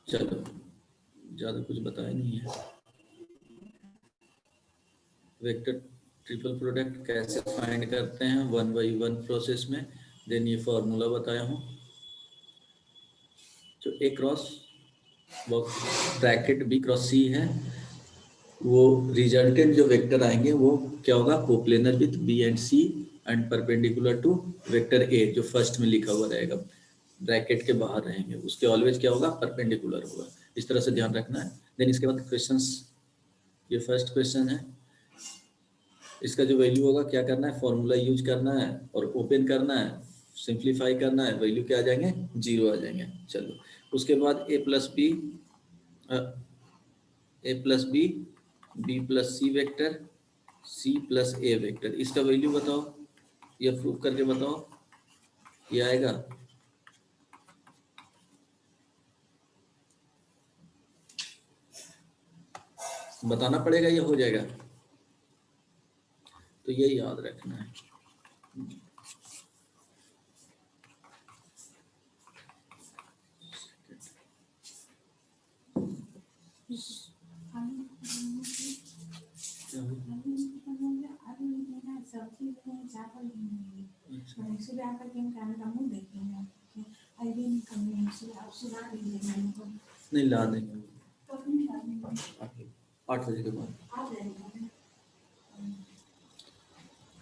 चलो ज़्यादा कुछ बताया नहीं है। वेक्टर ट्रिपल प्रोडक्ट कैसे फाइंड करते हैं 1 by 1 प्रोसेस में, देन ये फॉर्मूला बताया हूँ। जो A cross bracket B cross C है, वो रिजल्टेंट जो वेक्टर आएंगे वो क्या होगा, coplanar with B and C and perpendicular to vector A, जो फर्स्ट में लिखा हुआ रहेगा, ब्रैकेट के बाहर रहेंगे, उसके ऑलवेज क्या होगा, परपेंडिकुलर होगा। इस तरह से ध्यान रखना है। देन इसके बाद क्वेश्चंस, ये फर्स्ट क्वेश्चन है, इसका जो वैल्यू होगा क्या करना है, फॉर्मूला यूज करना है और ओपन करना है, सिंप्लीफाई करना है, वैल्यू क्या आ जाएंगे, 0 आ जाएंगे। चलो उसके बाद ए plus B B plus C vector, C plus ए वेक्टर, इसका वैल्यू बताओ, ये प्रूव करके बताओ, ये आएगा। बताना पड़ेगा, ये हो जाएगा, तो ये याद रखना है। नहीं ला देंगे 8 बजे के बाद।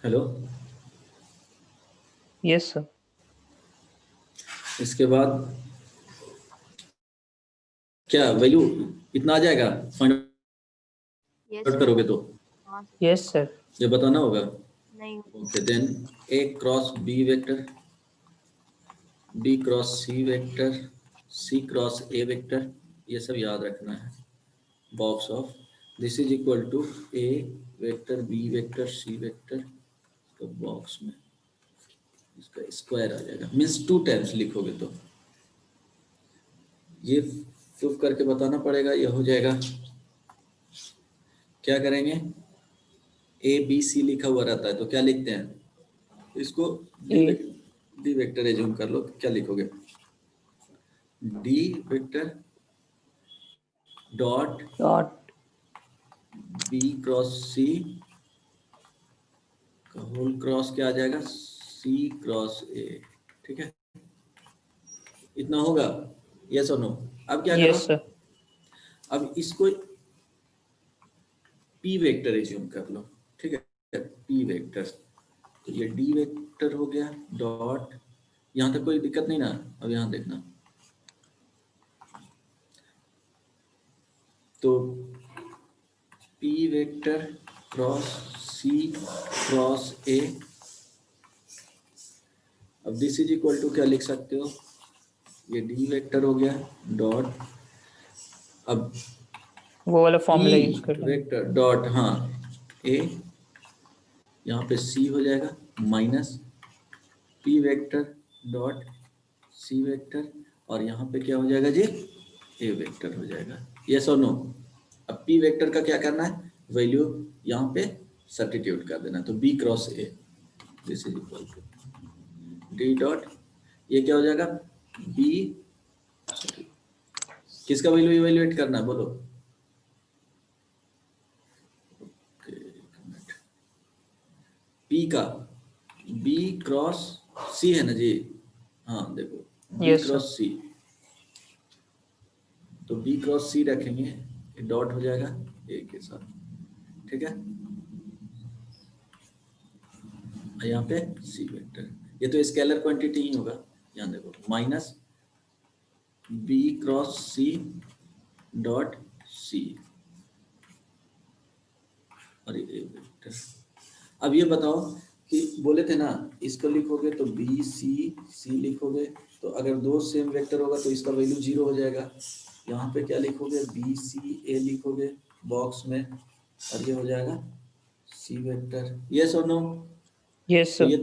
Hello, yes sir. इसके बाद क्या वैल्यू इतना आ जाएगा, फाइंड आउट करोगे तो? Yes sir. ये बताना होगा। नहीं। Okay, then A cross B vector, B cross C vector, C cross A vector, ये सब याद रखना है। Box of this is equal to A vector B vector C vector, तो बॉक्स में इसका स्क्वायर आ जाएगा, मीन्स 2 टाइम्स लिखोगे तो ये प्रूफ करके बताना पड़ेगा, ये हो जाएगा। क्या करेंगे, ए बी सी लिखा हुआ रहता है तो क्या लिखते हैं, इसको डी वेक्टर एज्यूम कर लो, क्या लिखोगे, D vector dot B cross C का होल क्रॉस क्या आ जाएगा, सी क्रॉस ए। ठीक है, इतना होगा, यस और नो? अब क्या करो, यस सर। अब इसको पी वेक्टर एज्यूम कर लो। ठीक है, पी वेक्टर, तो ये डी वेक्टर हो गया डॉट, यहाँ तक कोई दिक्कत नहीं ना? अब यहाँ देखना, तो P vector cross C cross A, अब दिस इज इक्वल टू क्या लिख सकते हो, ये डी वेक्टर हो गया डॉट, अब वो वाला फॉर्मूला यूज कर लो, वेक्टर डॉट, हाँ ए, यहाँ पे सी हो जाएगा minus P vector dot C vector, और यहाँ पे क्या हो जाएगा जी, ए वेक्टर हो जाएगा। यस और नो? अब पी वेक्टर का क्या करना है, वैल्यू यहाँ पे सब्स्टिट्यूट कर देना, तो B cross A this is equal to D dot, ये क्या हो जाएगा, बी, किसका वैल्यू इवेल्युएट करना है बोलो, पी का, बी क्रॉस सी है ना जी, हाँ देखो बी Yes, क्रॉस सी, तो बी क्रॉस सी रखेंगे, डॉट हो जाएगा ए के साथ। ठीक है, यहाँ पे सी वेक्टर, ये तो स्केलर क्वांटिटी ही होगा, यहाँ देखो minus B cross C dot C और ए वेक्टर। अब ये बताओ कि बोले थे ना इसको लिखोगे तो बी सी सी लिखोगे, तो अगर दो सेम वेक्टर होगा तो इसका वैल्यू 0 हो जाएगा। यहाँ पे क्या लिखोगे, बी सी ए लिखोगे बॉक्स में, और ये हो जाएगा सी वेक्टर। यस और नो? यस तो सर। ये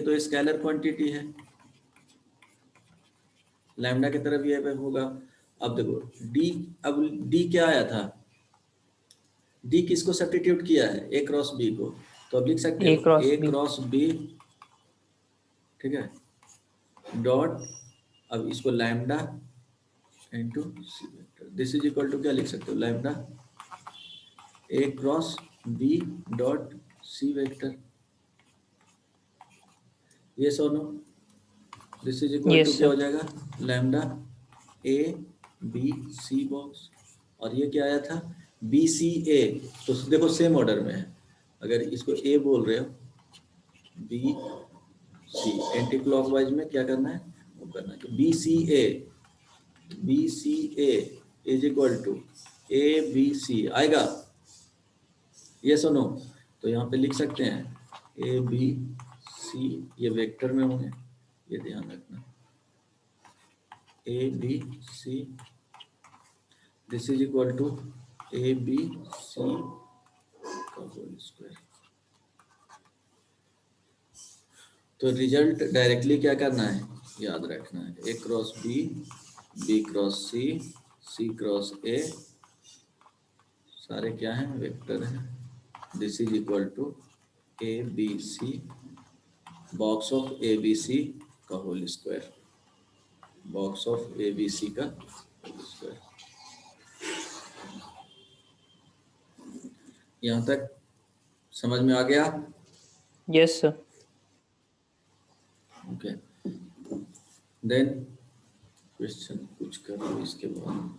तो स्केलर क्वांटिटी है, लैम्डा की तरफ ये पे होगा। अब देखो डी, अब डी क्या आया था, डी किसको सब्स्टिट्यूट किया है, ए क्रॉस बी को, तो अब लिख सकते हो ए क्रॉस बी। ठीक है, डॉट, अब इसको lambda into C vector, this is equal to क्या लिख सकते हो, lambda A cross B dot C vector, ये so no, this is equal to Yes, क्या sir. हो जाएगा, lambda A B C box, और ये क्या आया था, बी सी ए, तो देखो सेम ऑर्डर में है, अगर इसको ए बोल रहे हो, बी सी एंटी क्लॉकवाइज में क्या करना है, वो करना है B C A is equal to A B C आएगा, ये सुनो, तो यहाँ पे लिख सकते हैं ए बी सी, ये वेक्टर में होंगे, ये ध्यान रखना, A B C, this is equal to A B C का होल स्क्वायर। तो रिजल्ट डायरेक्टली क्या करना है, याद रखना है, A cross B cross C cross A, सारे क्या हैं, वेक्टर हैं, this is equal to A B C box of A B C का whole square, box of A B C का होल स्क्वायर। यहाँ तक समझ में आ गया? Yes, sir. Okay, then question कुछ करो इसके बाद।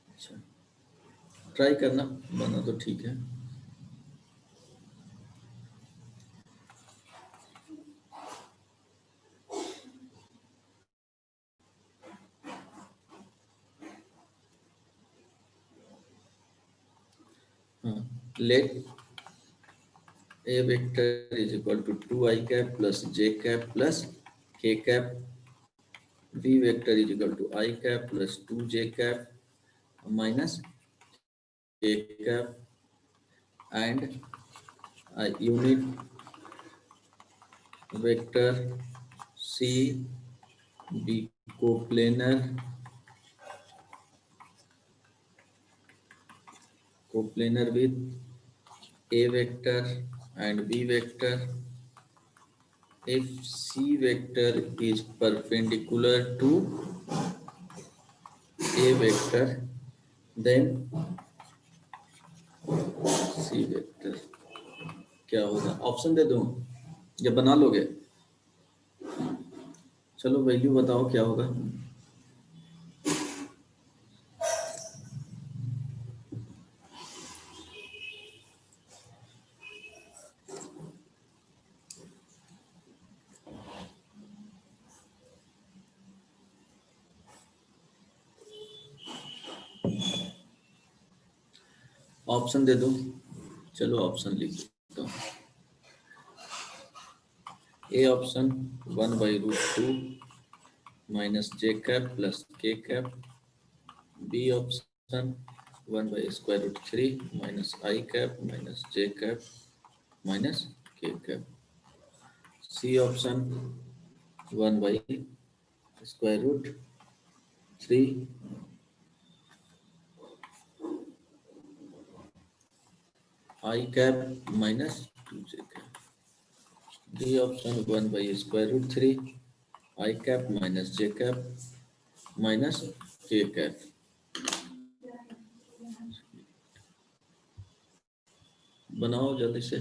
अच्छा, ट्राई करना, बना तो ठीक है। हाँ, let A vector is equal to 2i cap plus j cap plus k cap, b vector is equal to i cap plus 2j cap minus k cap, and unit vector c be coplanar with a vector and b vector if c vector is perpendicular to a vector, then c vector क्या होगा, option दे दूं या बना लोगे, चलो value बताओ क्या होगा। ऑप्शन दे दूं, चलो ऑप्शन लिख देता हूँ, A option 1/√2 minus j cap plus k cap, B option 1/√3 minus i cap minus j cap minus k cap, C option 1/√3 i cap minus 2j cap, D option 1/√3 i cap minus j cap minus k cap. बनाओ जल्दी से।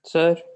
Sir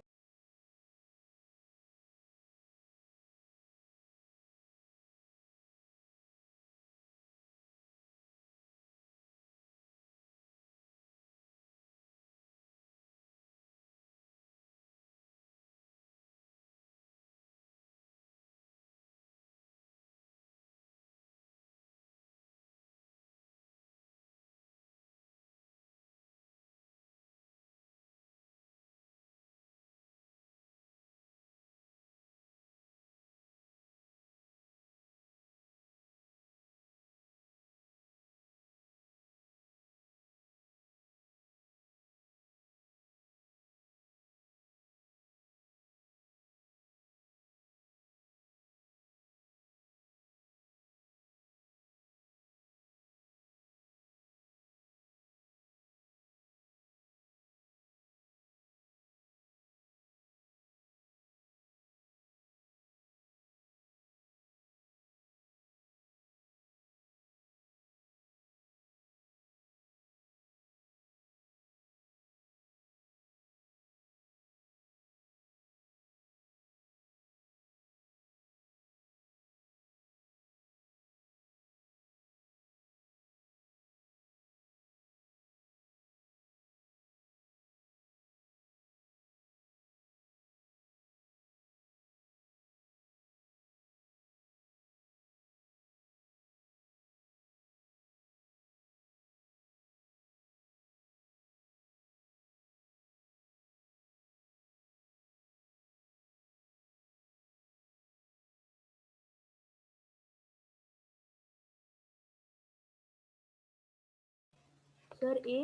sir ए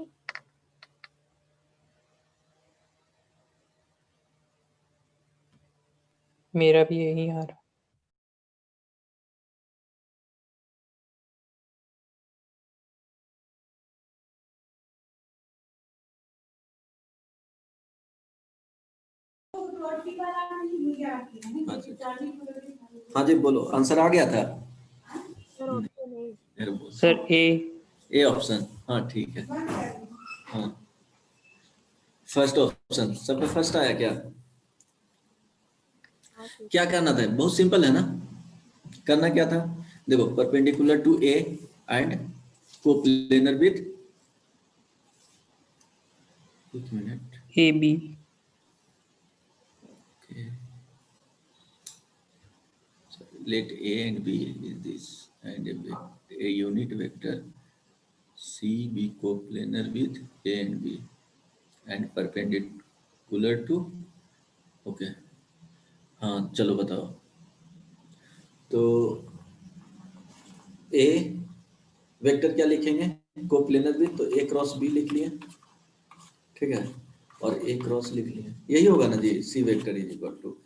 मेरा भी यही आ रहा। हाँ जी बोलो, answer आ गया था। Sir option A. Sir A option, हाँ ठीक है। हाँ फर्स्ट ऑप्शन, सब पे फर्स्ट आया क्या? क्या करना था? बहुत सिंपल है ना। करना क्या था, देखो perpendicular to A and coplanar with, एक मिनट, A B. let a and b is this and a unit vector c be coplanar with a and b and perpendicular to, okay, हाँ चलो बताओ। तो ए वेक्टर क्या लिखेंगे, coplanar with, तो ए cross B लिख लिए, ठीक है, और ए क्रॉस लिख लिए, यही होगा ना जी। C vector is equal to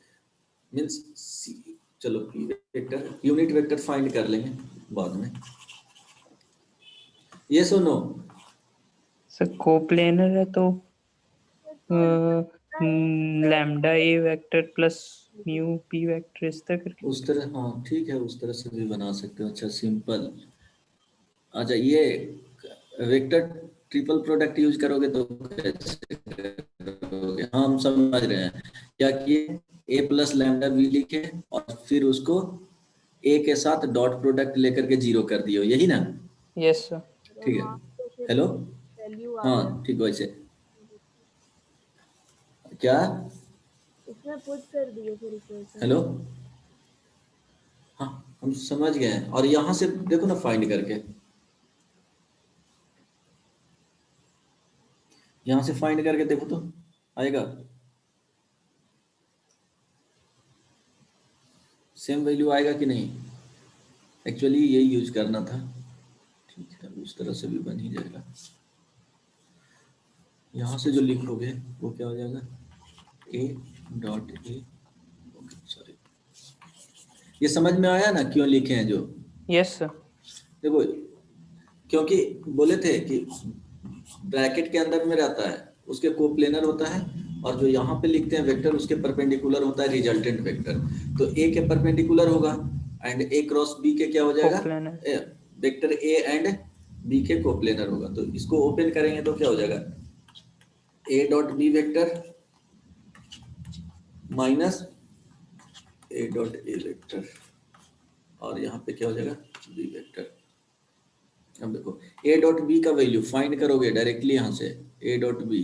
means C, चलो P vector, unit vector find कर लेंगे बाद में। ये सुनो, सर कोप्लेनर है तो lambda A vector plus mu P vector इस तरह करके। उस तरह, हाँ ठीक है, उस तरह से भी बना सकते हो। अच्छा सिंपल, अच्छा ये वेक्टर ट्रिपल प्रोडक्ट यूज करोगे तो कैसे करोगे? हाँ हम समझ रहे हैं, क्या किए, ए प्लस लैम्डा बी लिखे और फिर उसको ए के साथ डॉट प्रोडक्ट लेकर के जीरो कर दियो, यही ना? Yes sir. ठीक है, हेलो, वैल्यू आ गया हाँ ठीक, वैसे क्या, इसमें पुट कर दिए फिर इक्वेशन। हेलो, हाँ हम समझ गए हैं। और यहाँ से देखो ना फाइंड करके, यहाँ से फाइंड करके देखो तो आएगा, सेम वैल्यू आएगा कि नहीं? एक्चुअली यही यूज करना था, ठीक है, उस तरह से भी बन ही जाएगा। यहाँ से जो लिखोगे वो क्या हो जाएगा, ए डॉट ए, सॉरी, ये समझ में आया ना क्यों लिखे हैं जो? Yes sir. देखो क्योंकि बोले थे कि ब्रैकेट के अंदर में रहता है, उसके कोप्लेनर होता है, और जो यहाँ पे लिखते हैं वेक्टर उसके परपेंडिकुलर होता है रिजल्टेंट वेक्टर। तो ए के परपेंडिकुलर होगा एंड ए क्रॉस बी के क्या हो जाएगा, coplanar. Vector A and B के कोप्लेनर होगा। तो इसको ओपन करेंगे तो क्या हो जाएगा, A dot B vector minus A dot A vector, और यहाँ पे क्या हो जाएगा बी वेक्टर। अब देखो ए डॉट बी का वैल्यू फाइंड करोगे डायरेक्टली यहाँ से, ए डॉट बी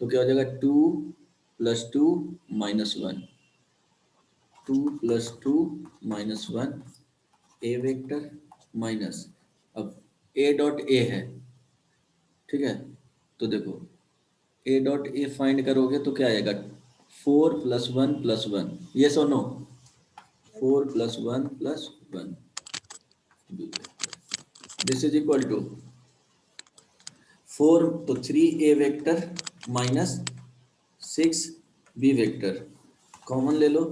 तो क्या हो जाएगा 2 + 2 - 1, 2 + 2 - 1 ए वेक्टर माइनस, अब ए डॉट ए है, ठीक है, तो देखो ए डॉट ए फाइंड करोगे तो क्या आएगा 4 + 1 + 1, यस और no, 4 + 1 + 1 this is equal to 4 तो 3 A vector minus 6 B vector, common ले लो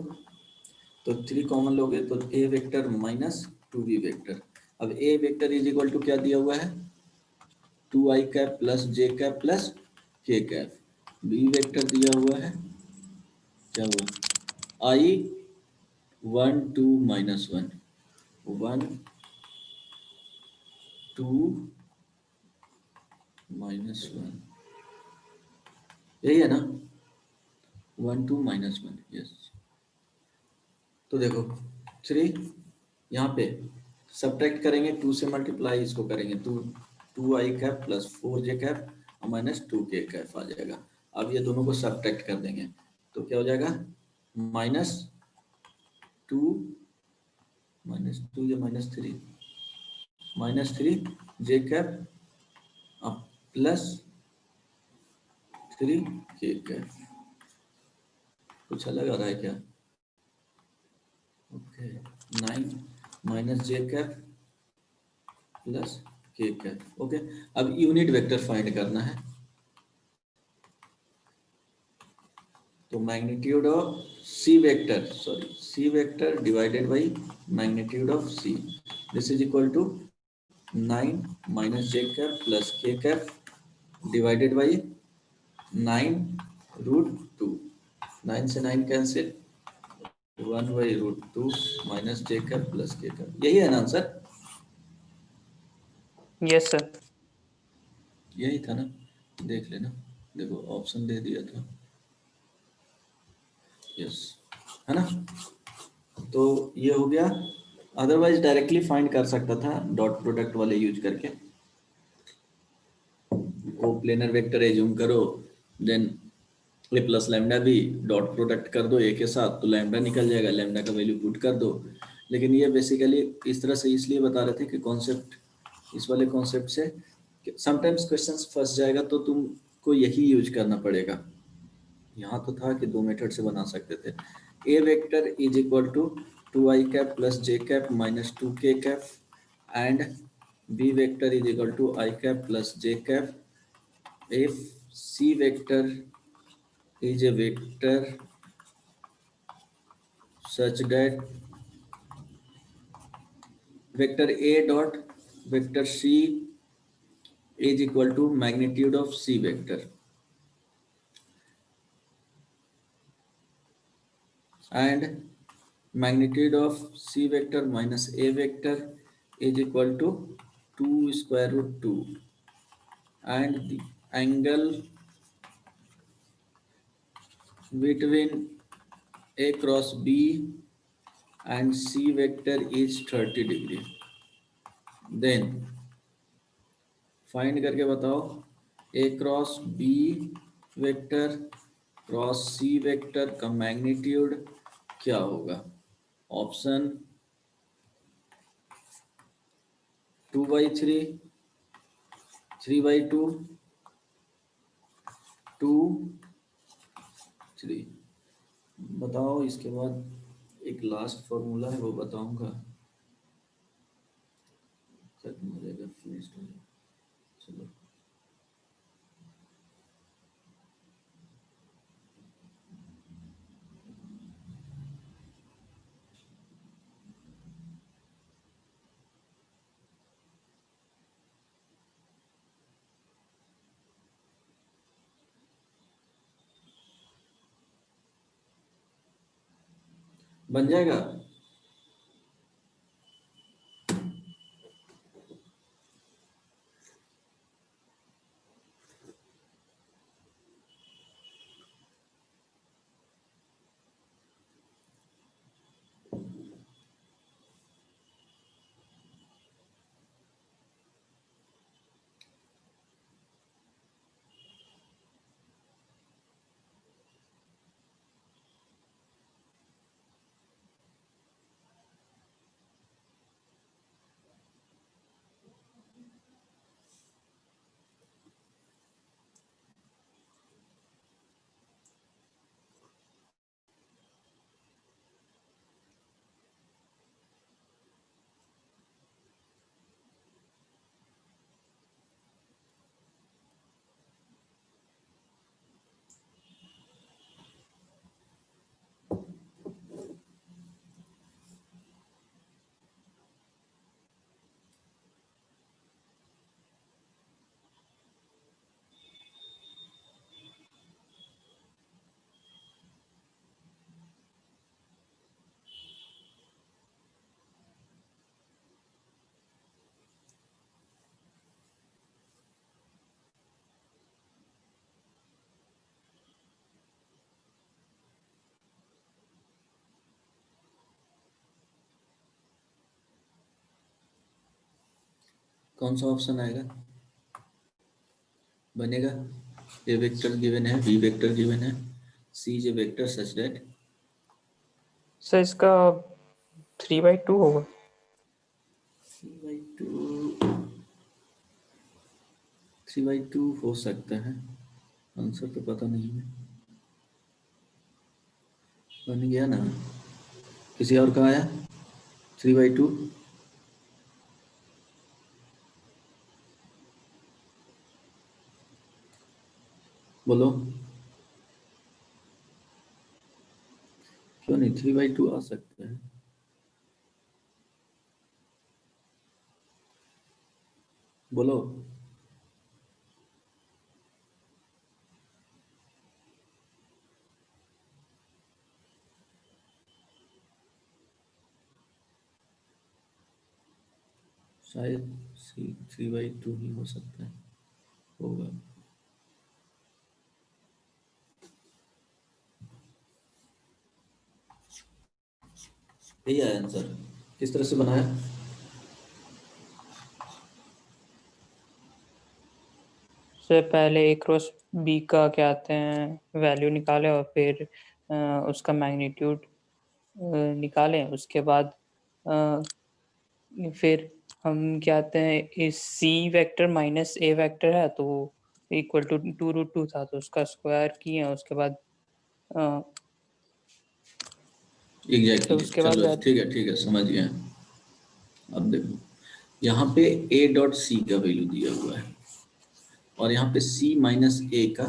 तो 3 कॉमन लोगे तो A vector minus 2 B vector. अब A vector is equal to क्या दिया हुआ है 2i cap plus j cap plus k cap, B vector दिया हुआ है क्या हुआ i 1 2 - 1 1 2 - 1, यही है ना 1 2 - 1, यस। तो देखो 3 यहाँ पे सब्ट्रैक्ट करेंगे 2 से मल्टीप्लाई इसको करेंगे 2i cap plus 4j cap और माइनस 2k कैप आ जाएगा। अब ये दोनों को सब्ट्रैक्ट कर देंगे तो क्या हो जाएगा -2 -2 या -3 -3 j cap plus 3k cap. कुछ अलग आ रहा है क्या? Okay 9 - j cap plus k cap. Okay अब यूनिट वेक्टर फाइंड करना है तो magnitude of c vector c vector divided by magnitude of c, this is equal to 9 - j cap plus k cap divided by 9√2, 9 से 9 cancel 1/√2 minus j cap plus k cap, यही है ना answer? Yes sir. यही था ना, देख लेना, देखो ऑप्शन दे दिया था, यस है ना। तो ये हो गया, अदरवाइज डायरेक्टली फाइंड कर सकता था डॉट प्रोडक्ट वाले यूज करके, कोप्लेनर वेक्टर एज्यूम करो देन ए प्लस लैम्डा भी डॉट प्रोडक्ट कर दो ए के साथ तो लैम्डा निकल जाएगा, लैम्डा का वैल्यू पुट कर दो। लेकिन ये बेसिकली इस तरह से इसलिए बता रहे थे कि कॉन्सेप्ट, इस वाले कॉन्सेप्ट से समटाइम्स क्वेश्चंस फंस जाएगा तो तुमको यही यूज करना पड़ेगा। यहाँ तो था कि 2 मेथड से बना सकते थे, A vector is equal to 2i cap plus j cap minus 2k cap and b vector is equal to i cap plus j cap if c vector is a vector such that vector a dot vector c is equal to magnitude of c vector and magnitude of c vector minus a vector is equal to 2 square root 2 and the angle between a cross b and c vector is 30 degree, then find करके बताओ A cross B vector cross C vector का magnitude क्या होगा। Option 2/3, 3/2, 2, 3 बताओ। इसके बाद एक last formula है वो बताऊंगा, खत्म हो जाएगा, फिनिश हो जाएगा। चलो बन जाएगा। कौन सा ऑप्शन आएगा बनेगा? ए वेक्टर गिवन है, बी वेक्टर गिवन है, C is a vector such that. Sir इसका 3/2 होगा। 3/2 हो सकता है, आंसर तो पता नहीं है। बन गया ना? किसी और का आया 3/2? बोलो, क्यों नहीं 3/2 आ सकता है? बोलो। शायद 3/2 ही हो सकता है, होगा। यही आया आंसर। किस तरह से बनाया? सर पहले ए क्रॉस बी का क्या आते हैं वैल्यू निकाले और फिर उसका मैग्नीट्यूड निकालें, उसके बाद फिर हम क्या आते हैं इस सी वेक्टर माइनस ए वेक्टर है तो इक्वल टू 2√2 था तो उसका स्क्वायर किए, उसके बाद एग्जैक्टली उसके बाद चलो ठीक है समझ गए। अब देखो यहाँ पे a डॉट सी का वैल्यू दिया हुआ है और यहाँ पे c माइनस ए का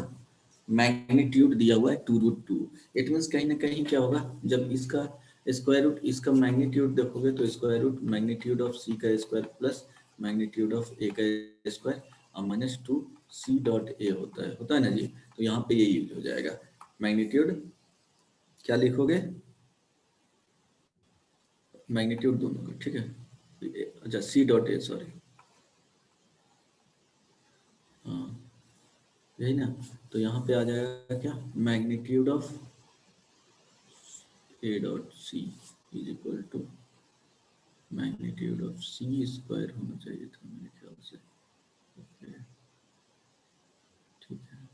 मैग्नीट्यूड दिया हुआ है 2√2। इट मीन्स कहीं ना कहीं क्या होगा, जब इसका स्क्वायर रूट इसका मैग्नीट्यूड देखोगे तो square root magnitude of c का square plus magnitude of a का स्क्वायर और माइनस 2 c डॉट ए होता है ना जी। तो यहाँ पे ये यूज हो जाएगा मैग्नीट्यूड, क्या लिखोगे मैग्नीट्यूड दोनों का, ठीक है। अच्छा सी डॉट ए, सॉरी, हाँ यही ना। तो यहाँ पे आ जाएगा क्या, magnitude of A dot C is equal to magnitude of C square होना चाहिए था मेरे ख्याल से। ओके ठीक है,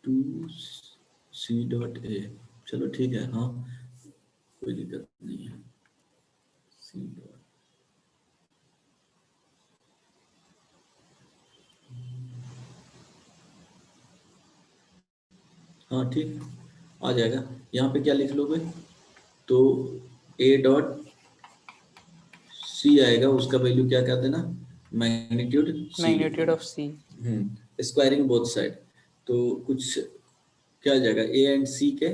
2 सी डॉट ए, चलो ठीक है, हाँ कोई दिक्कत नहीं है। सी डॉट, हाँ ठीक आ जाएगा। यहाँ पे क्या लिख लोगे, तो ए डॉट सी आएगा, उसका वैल्यू क्या कहते हैं ना, मैग्नीट्यूड सी लिख मैग्नीट्यूड देना। Of C. Squaring both side, तो कुछ क्या आ जाएगा ए एंड सी के,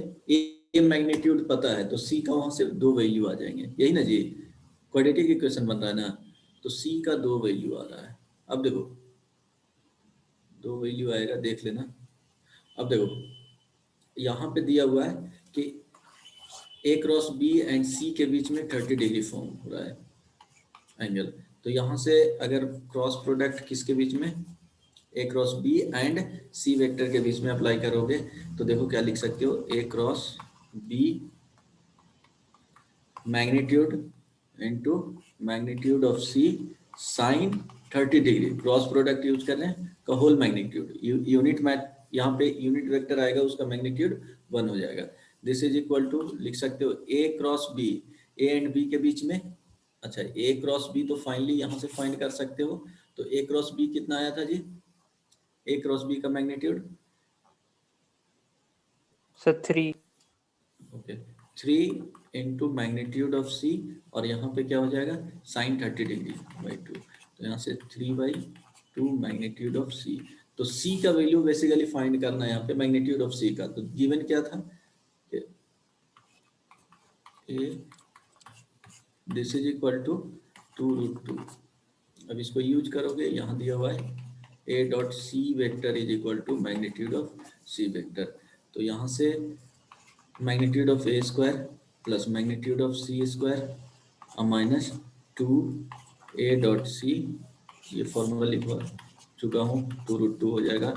ए मैग्नीट्यूड पता है तो सी का वहां से 2 वैल्यू आ जाएंगे, यही ना जी, क्वाड्रेटिक इक्वेशन बन रहा है ना। तो सी का 2 वैल्यू आ रहा है। अब देखो 2 वैल्यू आएगा, देख लेना। अब देखो यहाँ पे दिया हुआ है कि ए क्रॉस बी एंड सी के बीच में 30 डिग्री फॉर्म हो रहा है एंगल। तो यहाँ से अगर क्रॉस प्रोडक्ट किसके बीच में, A cross B and C vector के बीच में अप्लाई करोगे तो देखो क्या लिख सकते हो, A cross B magnitude into magnitude of C sine 30 degree, cross product use कर रहे हैं का होल मैग्नीट्यूड, यूनिट मैथ यहाँ पे यूनिट वेक्टर आएगा उसका मैग्नीट्यूड 1 हो जाएगा। दिस इज इक्वल टू लिख सकते हो A cross B, A and B के बीच में। अच्छा ए क्रॉस बी तो फाइनली यहाँ से फाइंड कर सकते हो, तो ए क्रॉस बी कितना आया था जी, ए क्रॉस बी का magnitude sir 3। Okay 3 into magnitude of C और यहाँ पे क्या हो जाएगा साइन 30 डिग्री बाई 2, तो यहाँ से 3/2 मैग्नीट्यूड ऑफ सी। तो सी का वैल्यू बेसिकली फाइंड करना है यहाँ पे मैग्नीट्यूड ऑफ सी का। तो गिवन क्या था A this is equal to 2√2। अब इसको यूज करोगे, यहाँ दिया हुआ है A dot C vector is equal to magnitude of C vector. तो यहाँ से magnitude of A square plus magnitude of C square minus 2 A dot C, ये फॉर्मूला लिखवा चुका हूँ, 2√2 हो जाएगा।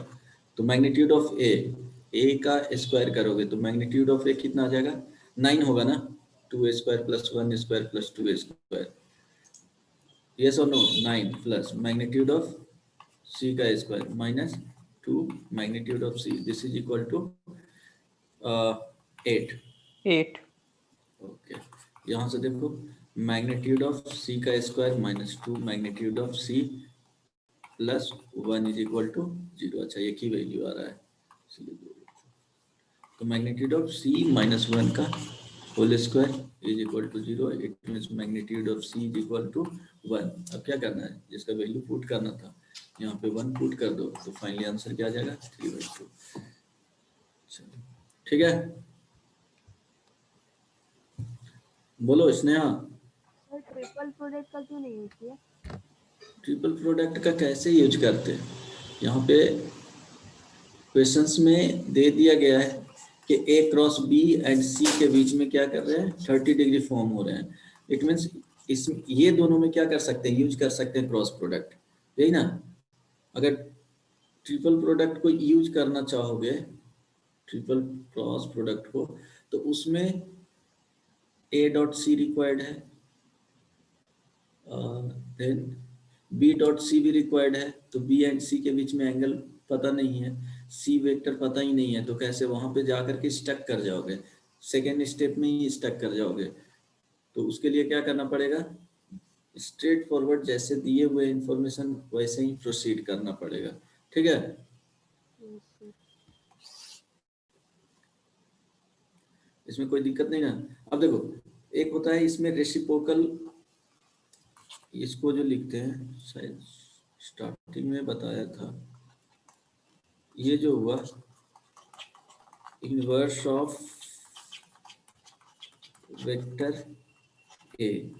तो मैग्नीट्यूड ऑफ ए का स्क्वायर करोगे तो मैग्नीट्यूड ऑफ ए कितना आ जाएगा, 9 होगा ना, 2a² + 1² + 2a²। yes or no, 9 plus magnitude of c का square minus 2 magnitude of c, this is equal to 8. 8. Okay, यहाँ से देखो मैग्नीट्यूड ऑफ c का square minus 2 magnitude of c plus 1 is equal to 0. अच्छा, एक ही value आ रहा है इसलिए तो मैग्नीट्यूड ऑफ c माइनस 1 का whole square is equal to 0. It means magnitude of c is equal to 1. अब क्या करना है, जिसका वैल्यू पुट करना था यहाँ पे 1 पुट कर दो तो फाइनली आंसर क्या आ जाएगा 3/2. चलो ठीक है, बोलो स्नेहा. सर ट्रिपल प्रोडक्ट का क्यों नहीं यूज किया? ट्रिपल प्रोडक्ट का कैसे यूज करते हैं, यहाँ पे क्वेश्चंस में दे दिया गया है कि ए क्रॉस बी एंड सी के बीच में क्या कर रहे हैं 30 डिग्री फॉर्म हो रहे हैं. इट मीन्स इस ये दोनों में क्या कर सकते हैं, यूज कर सकते हैं क्रॉस प्रोडक्ट, यही ना. अगर ट्रिपल प्रोडक्ट को यूज करना चाहोगे, ट्रिपल क्रॉस प्रोडक्ट को, तो उसमें ए डॉट सी रिक्वायर्ड है, देन बी डॉट सी भी रिक्वायर्ड है. तो बी एंड सी के बीच में एंगल पता नहीं है, सी वेक्टर पता ही नहीं है, तो कैसे वहां पे जाकर के स्टक कर जाओगे, सेकेंड स्टेप में ही स्टक कर जाओगे. तो उसके लिए क्या करना पड़ेगा, स्ट्रेट फॉरवर्ड जैसे दिए हुए इंफॉर्मेशन वैसे ही प्रोसीड करना पड़ेगा. ठीक है, यस सर. इसमें कोई दिक्कत नहीं ना. अब देखो, एक होता है इसमें रेसिप्रोकल, इसको जो लिखते हैं शायद स्टार्टिंग में बताया था, ये जो हुआ इनवर्स ऑफ वेक्टर ए,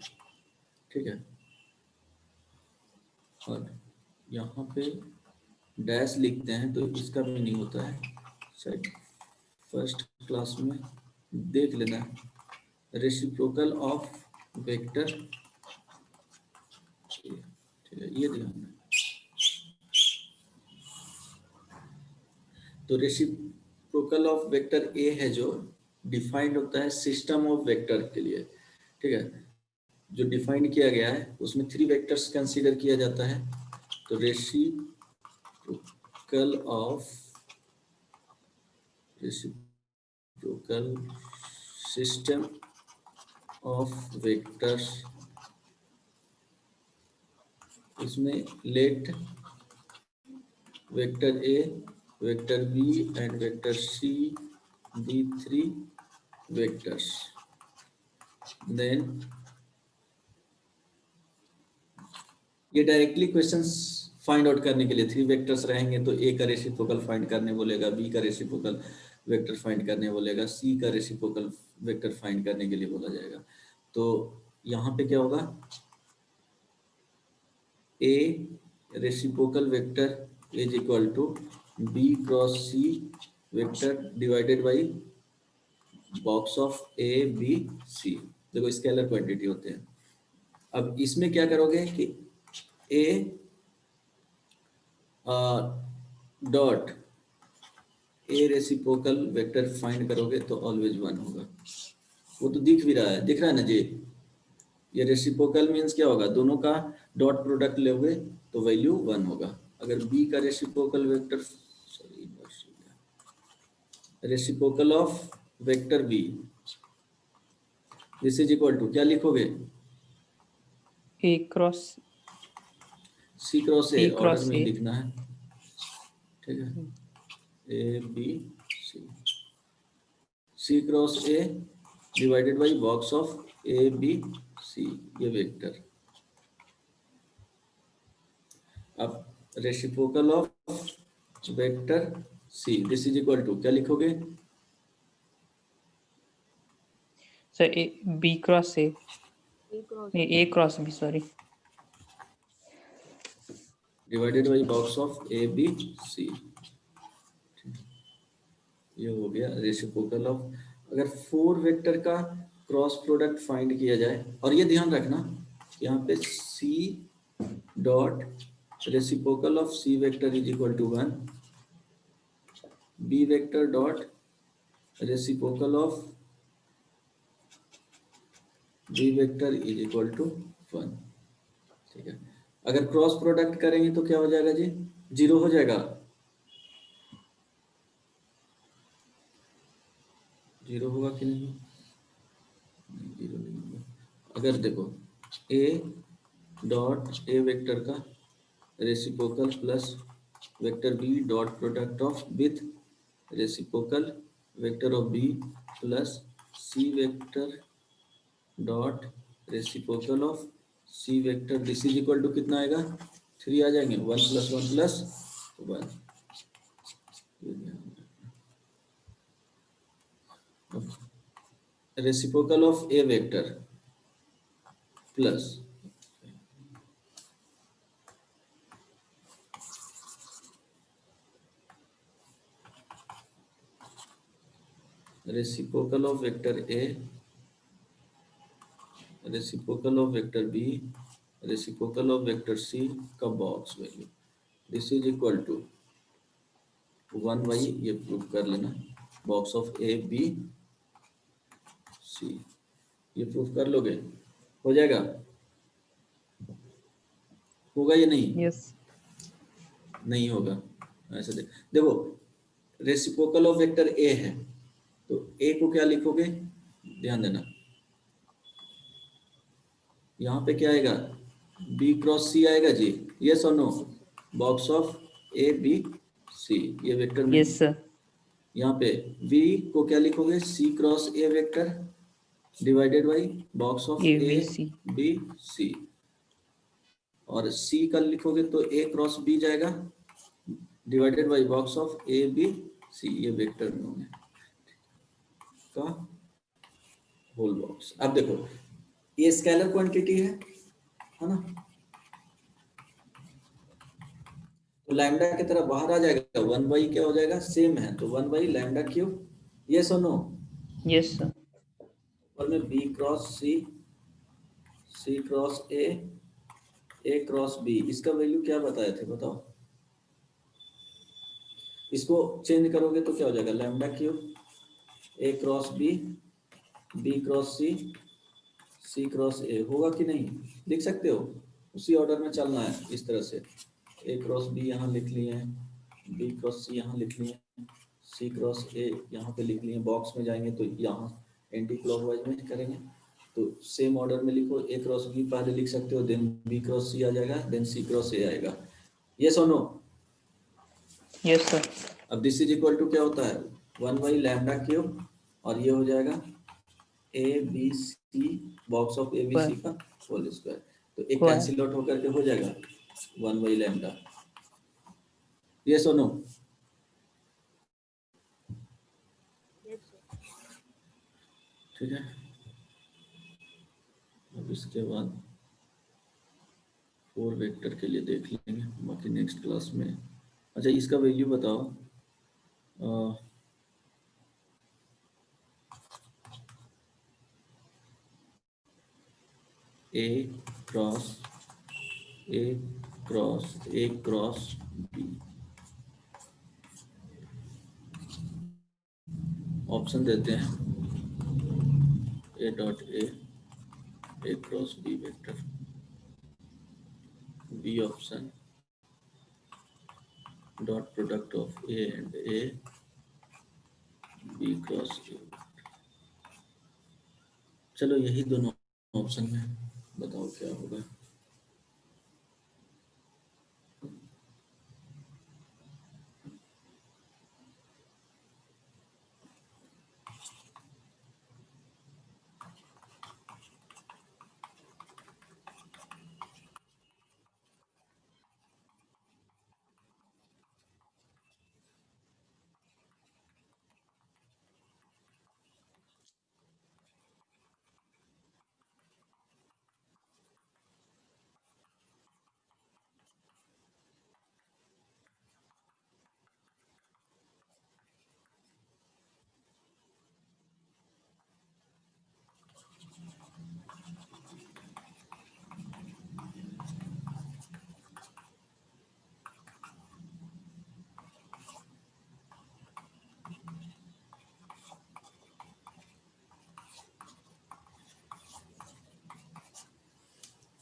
ठीक है, और यहाँ पे डैश लिखते हैं तो इसका मीनिंग होता है, शायद फर्स्ट क्लास में देख लेना, रेसिप्रोकल ऑफ वेक्टर, ठीक है, ये ध्यान में. तो रेसिप्रोकल ऑफ वेक्टर ए है जो डिफाइंड होता है सिस्टम ऑफ वेक्टर के लिए. ठीक है, जो डिफाइंड किया गया है उसमें 3 वेक्टर्स कंसीडर किया जाता है. तो रेसिप्रोकल सिस्टम ऑफ वेक्टर्स, इसमें let vector A, vector B and vector C be 3 vectors. Then ये डायरेक्टली क्वेश्चंस फाइंड आउट करने के लिए 3 वेक्टर्स रहेंगे तो ए का रेसिप्रोकल फाइंड करने बोलेगा, बी का रेसिप्रोकल वेक्टर फाइंड करने बोलेगा, सी का रेसिप्रोकल वेक्टर फाइंड करने के लिए बोला जाएगा. तो यहाँ पे क्या होगा, A reciprocal vector is equal to B cross C vector divided by box of A B C. देखो स्केलर क्वांटिटी होते हैं. अब इसमें क्या करोगे कि ए डॉट ए रेसिप्रोकल वेक्टर फाइंड करोगे तो ऑलवेज 1 होगा. वो तो दिख भी रहा है, दिख रहा है ना जी. ये रेसिप्रोकल मीन्स क्या होगा, दोनों का डॉट प्रोडक्ट लोगे तो वैल्यू 1 होगा. अगर बी का reciprocal vector, sorry reciprocal of vector B, this is equal to क्या लिखोगे, A cross C cross A, A order cross में ए. लिखना है. ठीक है, A B C, C cross A divided by box of A B C, ये vector. अब reciprocal of vector C, this is equal to क्या लिखोगे, sir A B cross A, A cross नहीं A cross B, sorry, divided by box of A B C. ये हो गया reciprocal of. अगर 4 vector का क्रॉस प्रोडक्ट फाइंड किया जाए, और ये ध्यान रखना यहाँ पे C dot reciprocal of C vector is equal to 1, B vector dot reciprocal of B vector is equal to 1. ठीक है, अगर क्रॉस प्रोडक्ट करेंगे तो क्या हो जाएगा जी, 0 हो जाएगा, 0 होगा कि नहीं, 0 नहीं होगा। अगर देखो ए डॉट ए वेक्टर का reciprocal plus vector B dot product of with reciprocal vector of B plus C vector dot reciprocal of C vector, this is equal to कितना आएगा, 3 आ जाएंगे, 1 plus 1 plus 1। Reciprocal of A vector plus reciprocal of vector A, reciprocal of vector B, reciprocal of vector C का box value, this is equal to 1 by, ये prove कर लेना, box of A B C, ये proof कर लोगे, हो जाएगा, होगा या नहीं, यस नहीं होगा, ऐसे देखो रेसिप्रोकल ऑफ वेक्टर ए है तो ए को क्या लिखोगे, ध्यान देना, यहाँ पे क्या आएगा, बी क्रॉस सी आएगा जी, यस और no, box of A B C, ये वेक्टर में, यस सर यहाँ पे v को क्या लिखोगे, c cross a vector divided by box of A a B C b c, और c का लिखोगे तो a क्रॉस b जाएगा divided by box of a b c, ये वेक्टर में होंगे का होल बॉक्स। अब देखो ये स्केलर क्वांटिटी है ना, तो लैम्डा की तरह बाहर आ जाएगा, 1 बाई क्या हो जाएगा, सेम है तो 1 बाई लैम्डा क्यूब, यस और नो, यस सर और में b cross c, c cross a cross b, इसका वैल्यू क्या बताए थे बताओ, इसको चेंज करोगे तो क्या हो जाएगा, lambda cube a cross b cross c cross a, होगा कि नहीं, लिख सकते हो, उसी ऑर्डर में चलना है, इस तरह से a क्रॉस b यहाँ लिख लिए हैं, b क्रॉस c यहाँ लिख लिए हैं, c क्रॉस a यहाँ पे लिख लिए, बॉक्स में जाएंगे तो यहाँ एंटी क्लॉकवाइज में करेंगे, तो सेम ऑर्डर में लिखो, a क्रॉस b पहले लिख सकते हो, देन b क्रॉस c आ जाएगा, देन c क्रॉस a आएगा, यस और नो, यस सर अब दिस इज इक्वल टू क्या होता है, 1 बाई लैम्डा क्यूब, और ये हो जाएगा A B C, box of A B C का होल स्क्वायर, तो एक स्क्वायर कैंसिल आउट होकर के हो जाएगा 1 बाई लैम्डा, यस और नो, यस सर। ठीक है। अब इसके बाद 4 वेक्टर के लिए देख लेंगे, बाकी नेक्स्ट क्लास में। अच्छा इसका वैल्यू बताओ, A cross A cross B, option देते हैं A dot A cross B vector, B option dot product of A and A B cross A, चलो यही दोनों ऑप्शन में बताओ क्या होगा।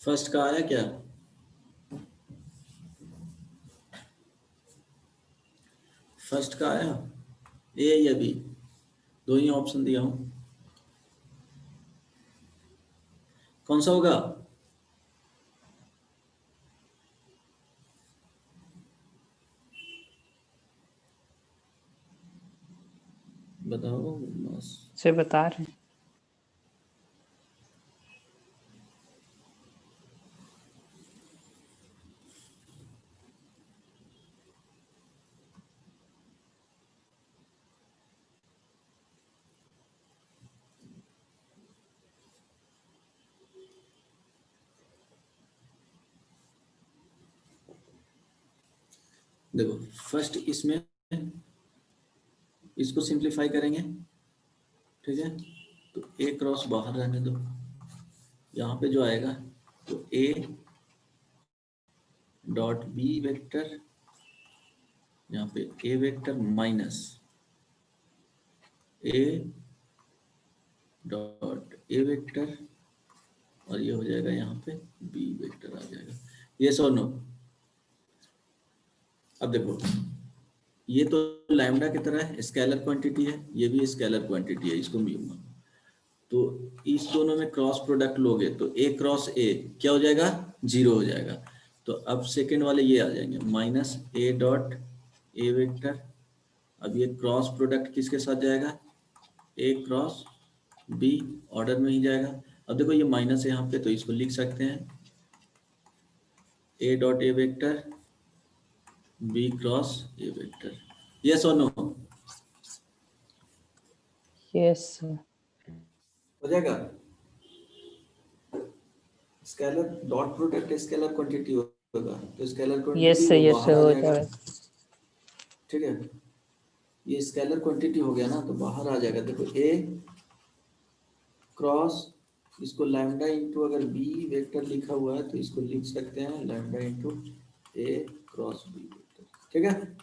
फर्स्ट का आया क्या, फर्स्ट का आया ए या बी, दो ही ऑप्शन दिया हूं, कौन सा होगा? बताओ बस। से बता रहे हैं। देखो फर्स्ट इसमें इसको सिंप्लीफाई करेंगे, ठीक है, तो ए क्रॉस बाहर रहने दो, यहाँ पे जो आएगा तो ए डॉट बी वेक्टर, यहाँ पे A vector minus A dot A vector, और ये हो जाएगा यहाँ पे बी वेक्टर आ जाएगा। यस और नो? अब देखो ये तो लैम्डा की तरह है, स्केलर क्वांटिटी है, ये भी स्केलर क्वांटिटी है, इसको म्यू मान, तो इस दोनों में क्रॉस प्रोडक्ट लोगे तो ए क्रॉस ए क्या हो जाएगा? 0 हो जाएगा। तो अब सेकेंड वाले ये आ जाएंगे minus A dot A vector, अब ये क्रॉस प्रोडक्ट किसके साथ जाएगा? ए क्रॉस बी, ऑर्डर में ही जाएगा। अब देखो ये माइनस है यहाँ पे, तो इसको लिख सकते हैं A dot A vector B cross A vector. Yes और नो? यस हो जाएगा। Scalar dot product scalar quantity होगा, तो स्केलर यस क्वांटिटी वो यस बाहर आ हो जाएगा, जाएगा। ठीक है, ये स्केलर क्वांटिटी हो गया ना, तो बाहर आ जाएगा। देखो ए क्रॉस, इसको लैम्डा इंटू, अगर बी वेक्टर लिखा हुआ है तो इसको लिख सकते हैं लैम्डा इंटू ए क्रॉस बी वेक्टर, ठीक है।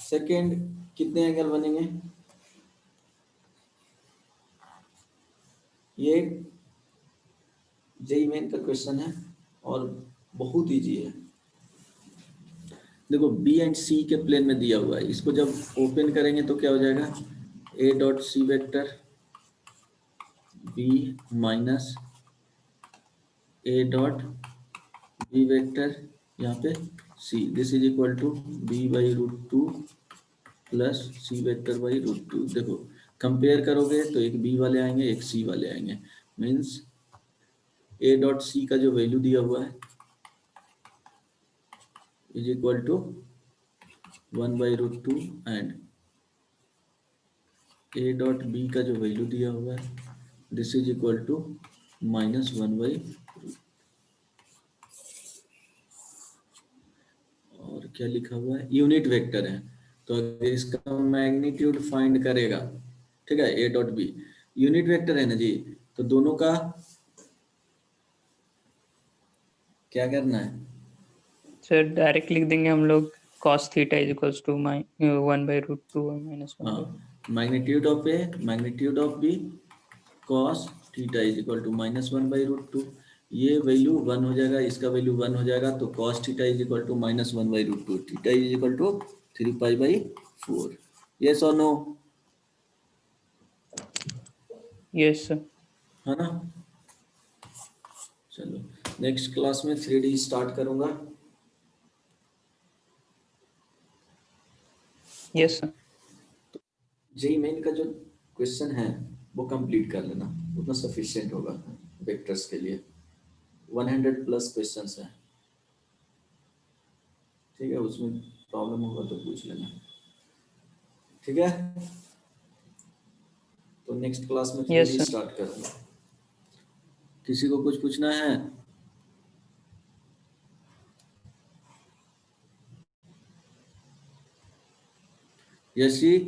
सेकेंड कितने एंगल बनेंगे? ये जेईई मेन का क्वेश्चन है और बहुत इजी है। देखो बी एंड सी के प्लेन में दिया हुआ है, इसको जब ओपन करेंगे तो क्या हो जाएगा? A dot C vector B minus A dot B vector, यहाँ पे C, this is equal to B by root two plus C vector by root two. देखो कंपेयर करोगे तो एक बी वाले आएंगे एक सी वाले आएंगे, मीन्स ए डॉट सी का जो वैल्यू दिया हुआ है is equal to 1 by root two, and A dot B का जो वैल्यू दिया हुआ है this is equal to minus 1 by, और क्या लिखा हुआ है? यूनिट वेक्टर है, तो अगर इसका मैग्नीट्यूड फाइंड करेगा, ठीक है, A dot B unit vector है ना जी, तो दोनों का क्या करना है? सर डायरेक्ट लिख देंगे हम लोग cos theta is equals to 1 by root two minus 1 by, magnitude of A magnitude of B cos theta is equal to minus 1 by root two, ये वैल्यू 1 हो जाएगा, इसका वैल्यू 1 हो जाएगा, तो cos theta is equal to minus 1 by root two, theta is equal to 3 pi by 4। Yes और no? Yes sir. है ना? चलो नेक्स्ट क्लास में 3D स्टार्ट करूंगा। Yes sir. जेईई मेन का जो क्वेश्चन है वो कंप्लीट कर लेना, उतना सफिशिएंट होगा वेक्टर्स के लिए। 100 प्लस क्वेश्चंस हैं, ठीक है, उसमें प्रॉब्लम होगा तो पूछ लेना, ठीक है। तो नेक्स्ट क्लास में Yes, 3D sir. स्टार्ट करूंगा। किसी को कुछ पूछना है? यस जी।